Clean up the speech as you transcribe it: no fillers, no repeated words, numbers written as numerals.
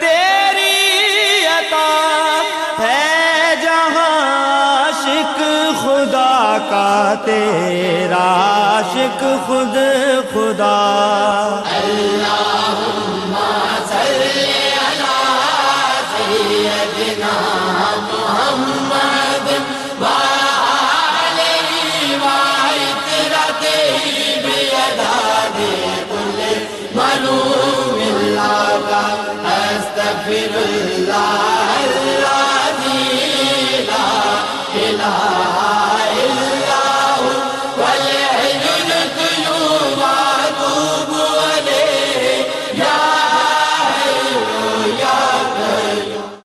تیری عطا ہے جہاں عاشق خدا کا تیرا عاشق خود خدا اللہم صلی علی سیدنا محمد وآلہ وعطرتہ بعدد کل معلوم اللہ استغفر اللہ الذی لا الہ